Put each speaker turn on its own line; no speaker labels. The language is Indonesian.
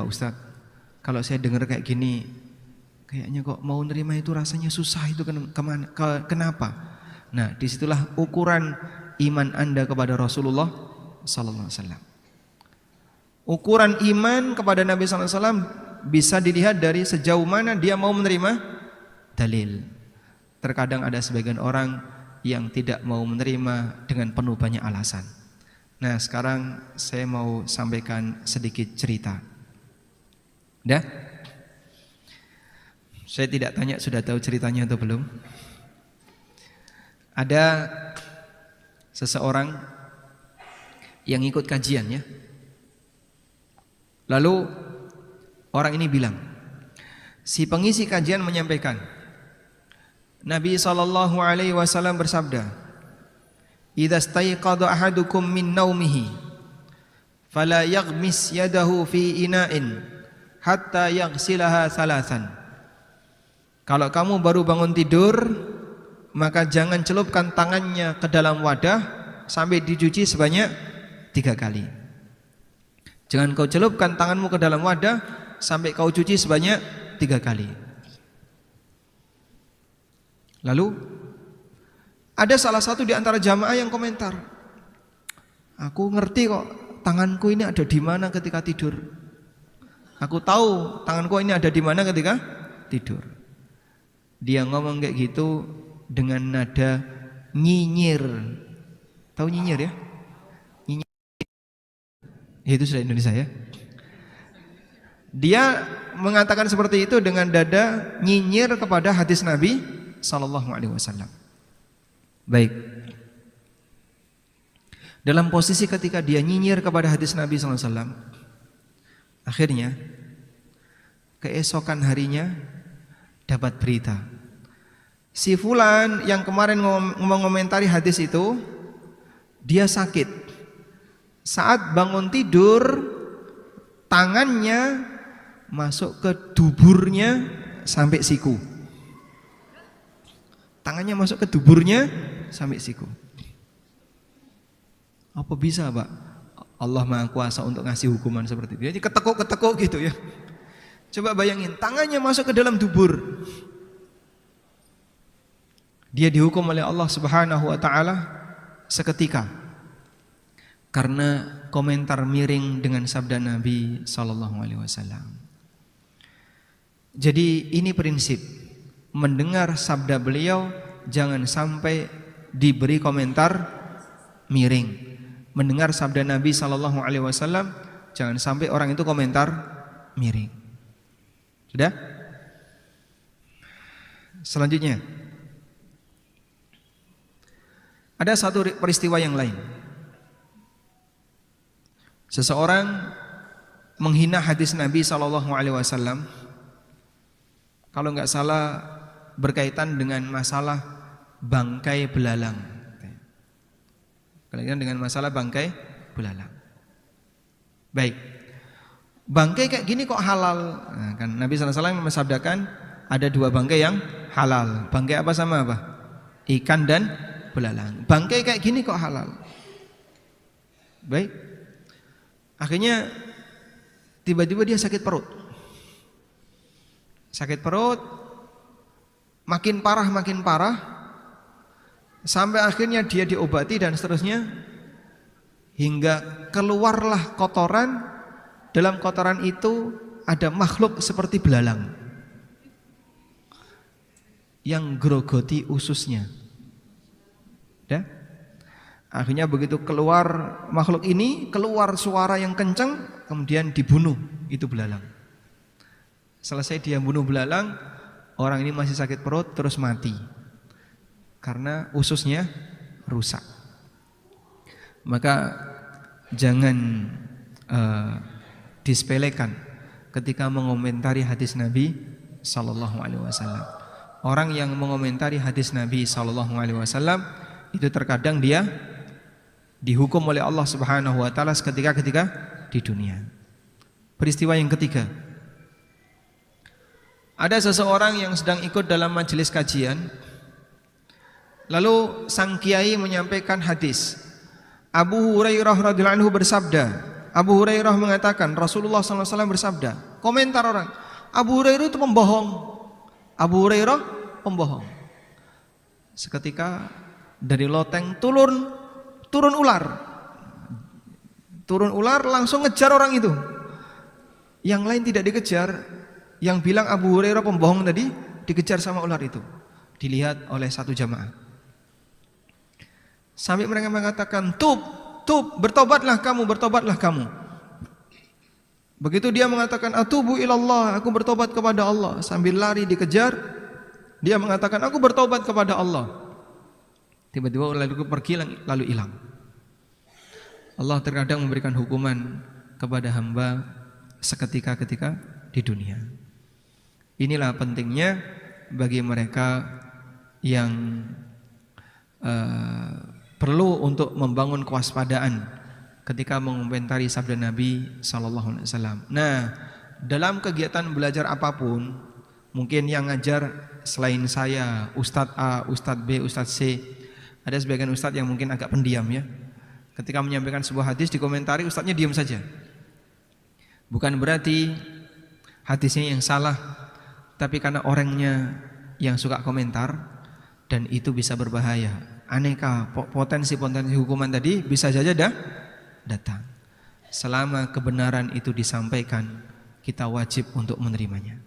Pak Ustadz, kalau saya dengar kayak gini, kayaknya kok mau nerima itu rasanya susah, itu kenapa? Nah, disitulah ukuran iman Anda kepada Rasulullah sallallahu alaihi wasallam. Ukuran iman kepada Nabi sallallahu alaihi wasallam bisa dilihat dari sejauh mana dia mau menerima dalil. Terkadang ada sebagian orang yang tidak mau menerima dengan penuh banyak alasan. Nah, sekarang saya mau sampaikan sedikit cerita. Dah? Saya tidak tanya sudah tahu ceritanya atau belum. Ada seseorang yang ikut kajian ya. Lalu orang ini bilang, si pengisi kajian menyampaikan, Nabi SAW bersabda, "Idza staiqadha ahadukum min naumihi fala yaghmis yadahu fi ina'in hatta yaghsilaha thalathan." Kalau kamu baru bangun tidur, maka jangan celupkan tangannya ke dalam wadah sampai dicuci sebanyak 3 kali. Jangan kau celupkan tanganmu ke dalam wadah sampai kau cuci sebanyak 3 kali. Lalu ada salah satu di antara jamaah yang komentar, aku ngerti kok tanganku ini ada di mana ketika tidur. Aku tahu tanganku ini ada di mana ketika tidur. Dia ngomong kayak gitu dengan nada nyinyir. Tahu nyinyir ya? Nyinyir. Ya, itu sudah Indonesia ya. Dia mengatakan seperti itu dengan dada nyinyir kepada hadis Nabi sallallahu alaihi wasallam. Baik. Dalam posisi ketika dia nyinyir kepada hadis Nabi sallallahu alaihi wasallam, akhirnya keesokan harinya dapat berita, si fulan yang kemarin mengomentari hadis itu, dia sakit. Saat bangun tidur, tangannya masuk ke duburnya sampai siku. Tangannya masuk ke duburnya sampai siku. Apa bisa, Pak? Allah Maha Kuasa untuk ngasih hukuman seperti itu. Jadi ketekuk-ketekuk gitu ya. Coba bayangin, tangannya masuk ke dalam dubur. Dia dihukum oleh Allah Subhanahu wa taala seketika karena komentar miring dengan sabda Nabi sallallahu alaihi wasallam. Jadi ini prinsip, mendengar sabda beliau jangan sampai diberi komentar miring. Mendengar sabda Nabi sallallahu alaihi wasallam jangan sampai orang itu komentar miring. Sudah? Selanjutnya, ada satu peristiwa yang lain. Seseorang menghina hadis Nabi SAW. Kalau nggak salah berkaitan dengan masalah bangkai belalang. Berkaitan dengan masalah bangkai belalang. Baik. Bangkai kayak gini kok halal? Nah, kan Nabi SAW mensabdakan ada 2 bangkai yang halal. Bangkai apa sama apa? Ikan dan belalang. Bangkai kayak gini kok halal? Baik. Akhirnya tiba-tiba dia sakit perut. Sakit perut makin parah sampai akhirnya dia diobati dan seterusnya hingga keluarlah kotoran. Dalam kotoran itu ada makhluk seperti belalang yang grogoti ususnya. Ya? Akhirnya begitu keluar makhluk ini, keluar suara yang kencang, kemudian dibunuh itu belalang. Selesai dia bunuh belalang, orang ini masih sakit perut terus mati karena ususnya rusak. Maka jangan disepelekan ketika mengomentari hadis Nabi sallallahu alaihi wasallam. Orang yang mengomentari hadis Nabi sallallahu alaihi wasallam itu terkadang dia dihukum oleh Allah Subhanahu wa taala ketika di dunia. Peristiwa yang ketiga. Ada seseorang yang sedang ikut dalam majelis kajian. Lalu sang kiai menyampaikan hadis. Abu Hurairah radhiyallahu anhu bersabda, Abu Hurairah mengatakan Rasulullah SAW bersabda. Komentar orang, Abu Hurairah itu pembohong. Abu Hurairah pembohong. Seketika dari loteng turun ular. Turun ular langsung ngejar orang itu. Yang lain tidak dikejar. Yang bilang Abu Hurairah pembohong tadi dikejar sama ular itu. Dilihat oleh satu jamaah. Sampai mereka mengatakan, tub, bertobatlah kamu. Begitu dia mengatakan, atubu ilallah, aku bertobat kepada Allah. Sambil lari dikejar, dia mengatakan, aku bertobat kepada Allah. Tiba-tiba ular itu pergi lalu hilang. Allah terkadang memberikan hukuman kepada hamba seketika-ketika di dunia. Inilah pentingnya bagi mereka yang perlu untuk membangun kewaspadaan ketika mengomentari sabda Nabi sallallahu alaihi wasallam. Nah, dalam kegiatan belajar apapun, mungkin yang ngajar selain saya, Ustadz A, Ustadz B, Ustadz C, ada sebagian ustadz yang mungkin agak pendiam ya. Ketika menyampaikan sebuah hadis dikomentari, ustadznya diam saja. Bukan berarti hadisnya yang salah, tapi karena orangnya yang suka komentar, dan itu bisa berbahaya. Aneka potensi hukuman tadi bisa saja datang. Selama kebenaran itu disampaikan, kita wajib untuk menerimanya.